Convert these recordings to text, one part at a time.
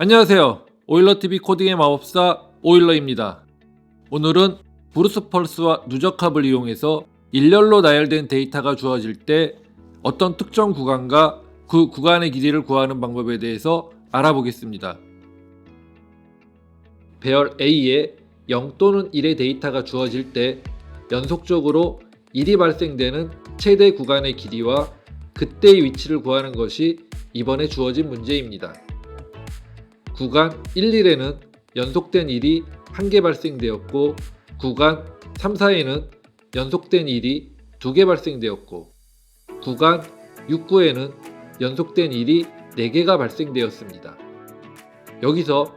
안녕하세요. 오일러TV 코딩의 마법사 오일러입니다. 오늘은 브루스 펄스와 누적합을 이용해서 일렬로 나열된 데이터가 주어질 때 어떤 특정 구간과 그 구간의 길이를 구하는 방법에 대해서 알아보겠습니다. 배열 A에 0 또는 1의 데이터가 주어질 때 연속적으로 1이 발생되는 최대 구간의 길이와 그때의 위치를 구하는 것이 이번에 주어진 문제입니다. 구간 1, 1에는 연속된 1이 1개 발생되었고 구간 3, 4에는 연속된 1이 2개 발생되었고 구간 6, 9에는 연속된 1이 4개가 발생되었습니다. 여기서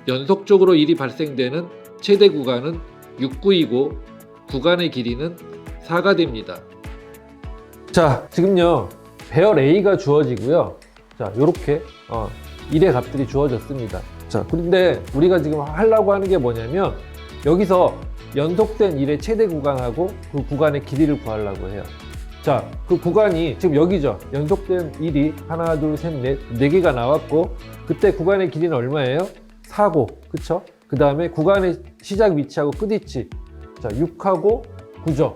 연속적으로 1이 발생되는 최대 구간은 6, 9이고 구간의 길이는 4가 됩니다. 자, 지금요 배열 A가 주어지고요. 자, 요렇게 1의 값들이 주어졌습니다. 자, 그런데 우리가 지금 하려고 하는 게 뭐냐면 여기서 연속된 1의 최대 구간하고 그 구간의 길이를 구하려고 해요. 자, 그 구간이 지금 여기죠. 연속된 1이 하나, 둘, 셋, 넷, 4개가 나왔고 그때 구간의 길이는 얼마예요? 4고, 그쵸? 그 다음에 구간의 시작 위치하고 끝 위치, 자, 6하고 9죠.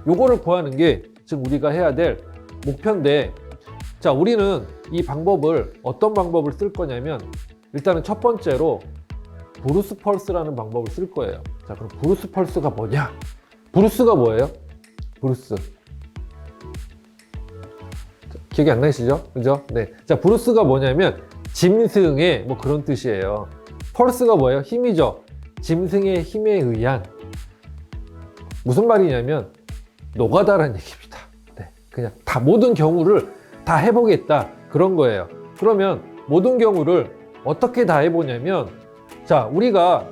요거를 구하는 게 지금 우리가 해야 될 목표인데, 자, 우리는 이 방법을 어떤 방법을 쓸 거냐면 일단은 첫 번째로 브루스 펄스라는 방법을 쓸 거예요. 자, 그럼 브루스 펄스가 뭐냐? 브루스가 뭐예요? 브루스. 기억이 안 나시죠? 그죠? 네. 자, 브루스가 뭐냐면 짐승의 뭐 그런 뜻이에요. 펄스가 뭐예요? 힘이죠. 짐승의 힘에 의한. 무슨 말이냐면 노가다라는 얘기입니다. 네. 그냥 다 모든 경우를 다 해보겠다 그런 거예요. 그러면 모든 경우를 어떻게 다 해보냐면, 자, 우리가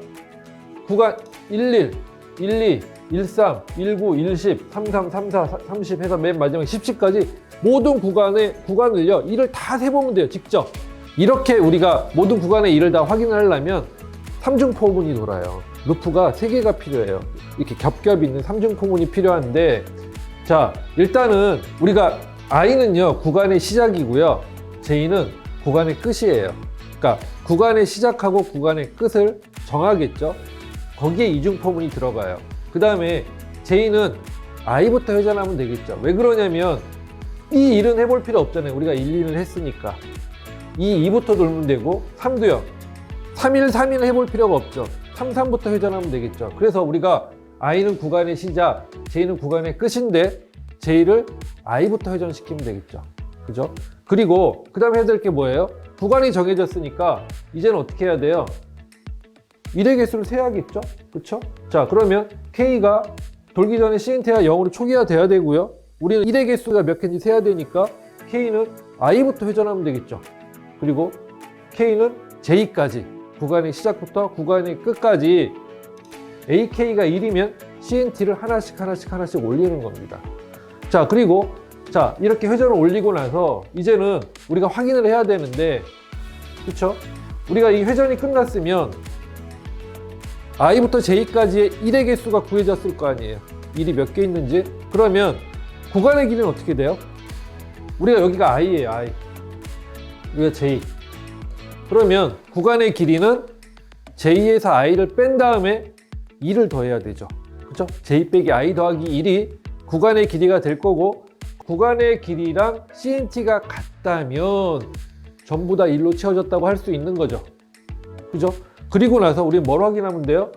구간 11, 12, 13, 19, 10, 33, 34, 30 해서 맨 마지막 10까지 모든 구간을요 1을 다 세보면 돼요. 직접 이렇게 우리가 모든 구간의 1을 다 확인을 하려면 삼중포문이 돌아요. 루프가 3개가 필요해요. 이렇게 겹겹 있는 삼중포문이 필요한데, 자, 일단은 우리가 I는요 구간의 시작이고요, J는 구간의 끝이에요. 그러니까 구간의 시작하고 구간의 끝을 정하겠죠. 거기에 이중포문이 들어가요. 그 다음에 J는 I부터 회전하면 되겠죠. 왜 그러냐면 이 1은 해볼 필요 없잖아요. 우리가 1, 2를 했으니까. 이 2부터 돌면 되고 3도요. 3, 1, 3, 1은 해볼 필요가 없죠. 3, 3부터 회전하면 되겠죠. 그래서 우리가 I는 구간의 시작, J는 구간의 끝인데 J를 I부터 회전시키면 되겠죠. 그죠? 그리고 그 다음에 해야 될 게 뭐예요? 구간이 정해졌으니까 이제는 어떻게 해야 돼요? 1의 개수를 세야겠죠? 그쵸? 자, 그러면 K가 돌기 전에 CNT가 0으로 초기화돼야 되고요. 우리는 1의 개수가 몇 개인지 세야 되니까 K는 I부터 회전하면 되겠죠. 그리고 K는 J까지, 구간의 시작부터 구간의 끝까지 AK가 1이면 CNT를 하나씩 올리는 겁니다. 자, 그리고 자, 이렇게 회전을 올리고 나서 이제는 우리가 확인을 해야 되는데, 그쵸? 우리가 이 회전이 끝났으면 I부터 J까지의 1의 개수가 구해졌을 거 아니에요. 1이 몇 개 있는지. 그러면 구간의 길이는 어떻게 돼요? 우리가 여기가 I예요, I. 여기가 J. 그러면 구간의 길이는 J에서 I를 뺀 다음에 2를 더해야 되죠. 그쵸? J 빼기 I 더하기 1이 구간의 길이가 될 거고, 구간의 길이랑 CNT가 같다면 전부 다 1로 채워졌다고 할 수 있는 거죠. 그죠? 그리고 나서 우리 뭘 확인하면 돼요?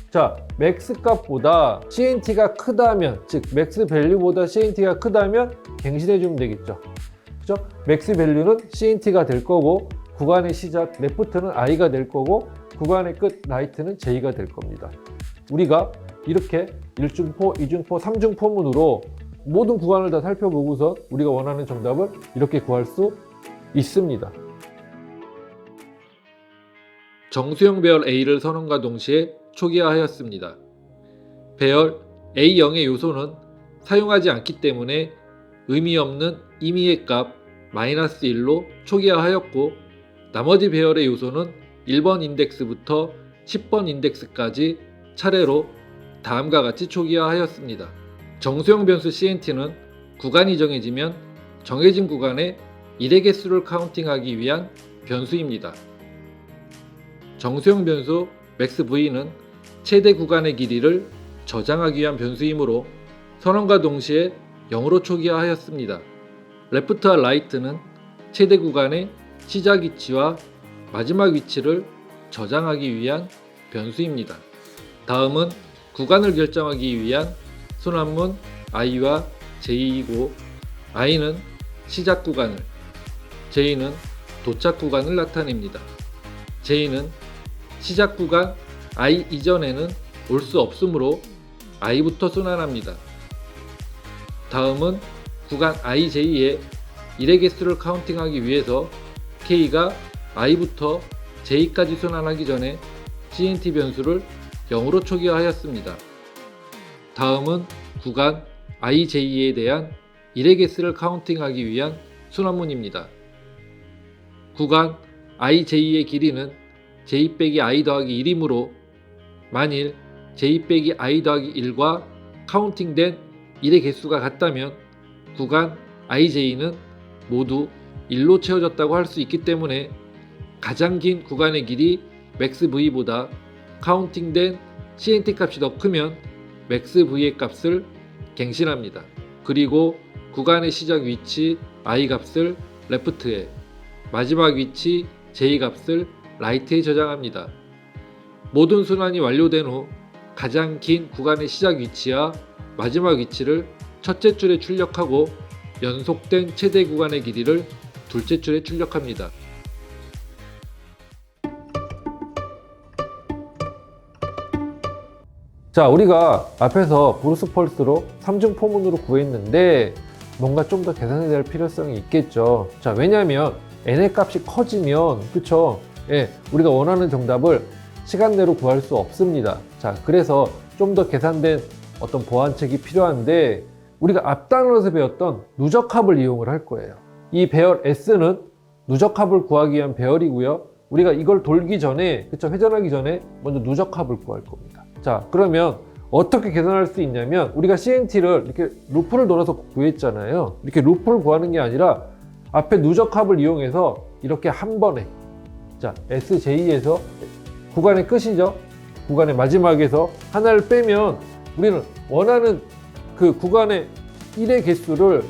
자, 맥스 값보다 CNT가 크다면, 즉 맥스 밸류보다 CNT가 크다면 갱신해 주면 되겠죠. 그죠? 맥스 밸류는 CNT가 될 거고, 구간의 시작 레프트는 I가 될 거고, 구간의 끝 라이트는 J가 될 겁니다. 우리가 이렇게 1중포, 2중포, 3중포문으로 모든 구간을 다 살펴보고서 우리가 원하는 정답을 이렇게 구할 수 있습니다. 정수형 배열 A를 선언과 동시에 초기화하였습니다. 배열 A0의 요소는 사용하지 않기 때문에 의미 없는 임의의 값 -1로 초기화하였고, 나머지 배열의 요소는 1번 인덱스부터 10번 인덱스까지 차례로 다음과 같이 초기화하였습니다. 정수형 변수 CNT는 구간이 정해지면 정해진 구간에 1의 개수를 카운팅하기 위한 변수입니다. 정수형 변수 maxV는 최대 구간의 길이를 저장하기 위한 변수이므로 선언과 동시에 0으로 초기화하였습니다. left와 right는 최대 구간의 시작 위치와 마지막 위치를 저장하기 위한 변수입니다. 다음은 구간을 결정하기 위한 순환문 i와 j이고 i는 시작 구간을, j는 도착 구간을 나타냅니다. j는 시작 구간 i 이전에는 올 수 없으므로 i부터 순환합니다. 다음은 구간 ij의 일의 개수를 카운팅하기 위해서 k가 i부터 j까지 순환하기 전에 cnt 변수를 0으로 초기화하였습니다. 다음은 구간 ij에 대한 일의 개수를 카운팅하기 위한 순환문입니다. 구간 ij의 길이는 j 빼기 i 더하기 1이므로 만일 j 빼기 i 더하기 1과 카운팅된 1의 개수가 같다면 구간 ij는 모두 1로 채워졌다고 할 수 있기 때문에 가장 긴 구간의 길이 maxv보다 카운팅된 cnt 값이 더 크면 maxv의 값을 갱신합니다. 그리고 구간의 시작 위치 i 값을 left에, 마지막 위치 j 값을 right에 저장합니다. 모든 순환이 완료된 후 가장 긴 구간의 시작 위치와 마지막 위치를 첫째 줄에 출력하고 연속된 최대 구간의 길이를 둘째 줄에 출력합니다. 자, 우리가 앞에서 브루스 펄스로 3중 포문으로 구했는데 뭔가 좀 더 계산해야 될 필요성이 있겠죠. 자, 왜냐하면 n의 값이 커지면, 그쵸? 예, 우리가 원하는 정답을 시간내로 구할 수 없습니다. 자, 그래서 좀 더 계산된 어떤 보완책이 필요한데 우리가 앞 단원에서 배웠던 누적합을 이용을 할 거예요. 이 배열 S는 누적합을 구하기 위한 배열이고요. 우리가 이걸 돌기 전에, 그쵸? 회전하기 전에 먼저 누적합을 구할 겁니다. 자, 그러면 어떻게 계산할 수 있냐면 우리가 CNT를 이렇게 루프를 돌아서 구했잖아요. 이렇게 루프를 구하는 게 아니라 앞에 누적합을 이용해서 이렇게 한 번에, 자, SJ에서 구간의 끝이죠. 구간의 마지막에서 하나를 빼면 우리는 원하는 그 구간의 1의 개수를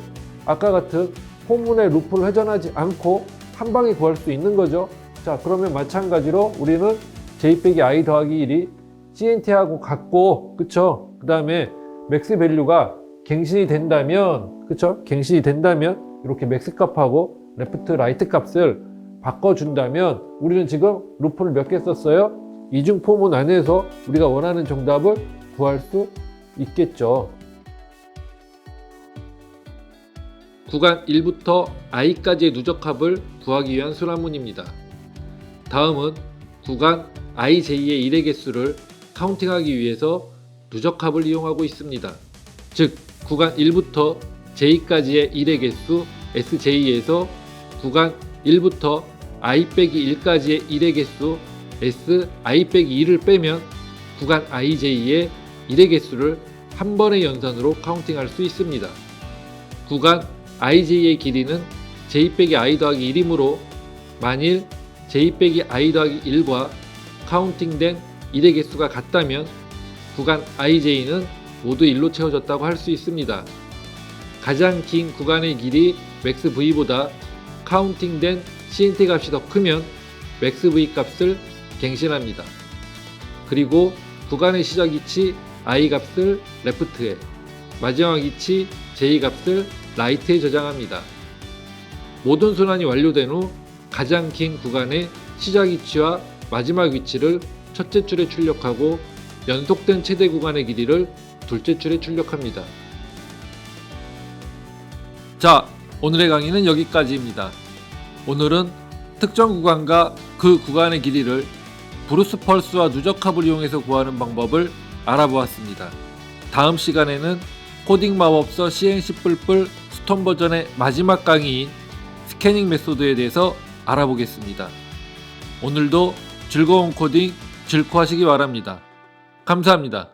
아까 같은 포문의 루프를 회전하지 않고 한 방에 구할 수 있는 거죠. 자, 그러면 마찬가지로 우리는 j 빼기 i 더하기 1이 CNT하고 같고, 그쵸? 그 다음에 맥스 밸류가 갱신이 된다면, 그쵸? 갱신이 된다면 이렇게 맥스 값하고 레프트 라이트 값을 바꿔준다면 우리는 지금 루프를 몇 개 썼어요? 이중 포문 안에서 우리가 원하는 정답을 구할 수 있겠죠. 구간 1부터 i까지의 누적합을 구하기 위한 순환문입니다. 다음은 구간 ij의 1의 개수를 카운팅하기 위해서 누적합을 이용하고 있습니다. 즉, 구간 1부터 j까지의 1의 개수 sj에서 구간 1부터 i 빼기 1까지의 1의 개수 si 빼기 2를 빼면 구간 ij의 1의 개수를 한 번의 연산으로 카운팅할 수 있습니다. 구간 ij의 길이는 j 빼기 i 더하기 1이므로 만일 j 빼기 i 더하기 1과 카운팅된 1의 개수가 같다면 구간 ij는 모두 1로 채워졌다고 할 수 있습니다. 가장 긴 구간의 길이 maxv보다 카운팅된 cnt 값이 더 크면 maxv 값을 갱신합니다. 그리고 구간의 시작 위치 i 값을 left에, 마지막 위치 j 값을 right에 저장합니다. 모든 순환이 완료된 후 가장 긴 구간의 시작 위치와 마지막 위치를 첫째 줄에 출력하고 연속된 최대 구간의 길이를 둘째 줄에 출력합니다. 자, 오늘의 강의는 여기까지입니다. 오늘은 특정 구간과 그 구간의 길이를 브루스 펄스와 누적합을 이용해서 구하는 방법을 알아보았습니다. 다음 시간에는 코딩 마법서 CNC 뿔뿔 스톤 버전의 마지막 강의인 스캐닝 메소드에 대해서 알아보겠습니다. 오늘도 즐거운 코딩 즐코하시기 바랍니다. 감사합니다.